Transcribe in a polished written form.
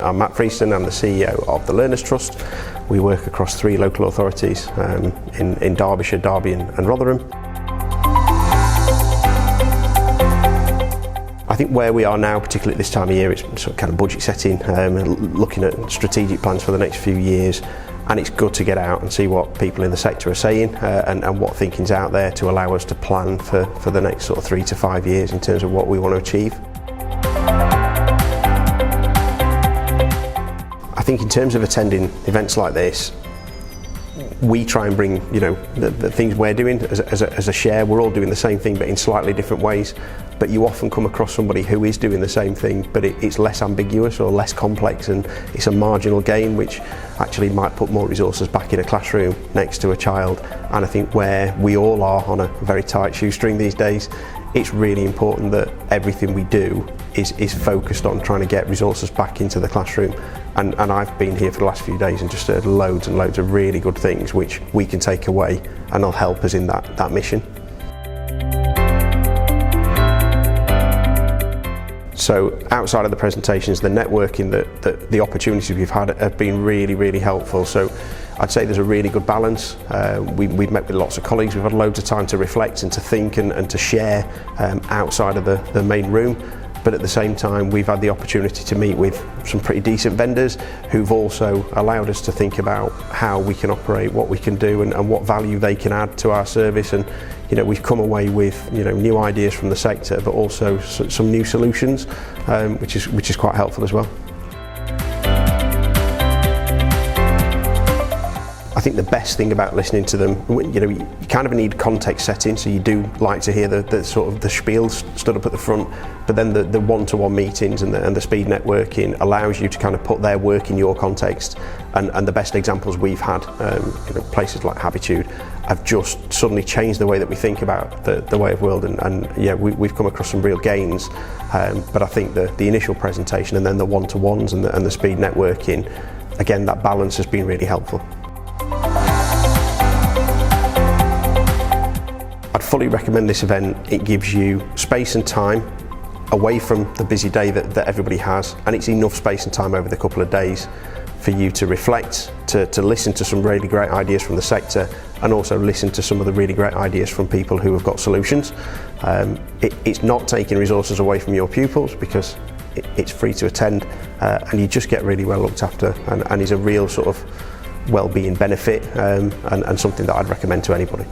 I'm Matt Freeston, I'm the CEO of the Learners Trust. We work across 3 local authorities in Derbyshire, Derby and Rotherham. I think where we are now, particularly at this time of year, it's sort of kind of budget setting, looking at strategic plans for the next few years, and it's good to get out and see what people in the sector are saying and what thinking's out there to allow us to plan for the next sort of 3 to 5 years in terms of what we want to achieve. I think in terms of attending events like this, we try and bring, the things we're doing as a share. We're all doing the same thing, but in slightly different ways. But you often come across somebody who is doing the same thing, but it's less ambiguous or less complex, and it's a marginal gain which actually might put more resources back in a classroom next to a child. And I think where we all are on a very tight shoestring these days, it's really important that everything we do is focused on trying to get resources back into the classroom. And I've been here for the last few days and just heard loads and loads of really good things which we can take away and will help us in that mission. So outside of the presentations, the networking, the opportunities we've had have been really, really helpful. So I'd say there's a really good balance. We've met with lots of colleagues, we've had loads of time to reflect and to think and to share outside of the main room. But at the same time, we've had the opportunity to meet with some pretty decent vendors who've also allowed us to think about how we can operate, what we can do and what value they can add to our service. And we've come away with new ideas from the sector, but also some new solutions, which is quite helpful as well. I think the best thing about listening to them, you kind of need context setting, so you do like to hear the sort of the spiel stood up at the front, but then the one-to-one meetings and the speed networking allows you to kind of put their work in your context. And the best examples we've had, places like Habitude, have just suddenly changed the way that we think about the way of world, and yeah, we've come across some real gains. But I think the initial presentation and then the one-to-ones and the speed networking, again, that balance has been really helpful. I'd fully recommend this event. It gives you space and time away from the busy day that everybody has, and it's enough space and time over the couple of days for you to reflect, to listen to some really great ideas from the sector, and also listen to some of the really great ideas from people who have got solutions. It's not taking resources away from your pupils because it's free to attend, and you just get really well looked after, and is a real sort of well-being benefit, and something that I'd recommend to anybody.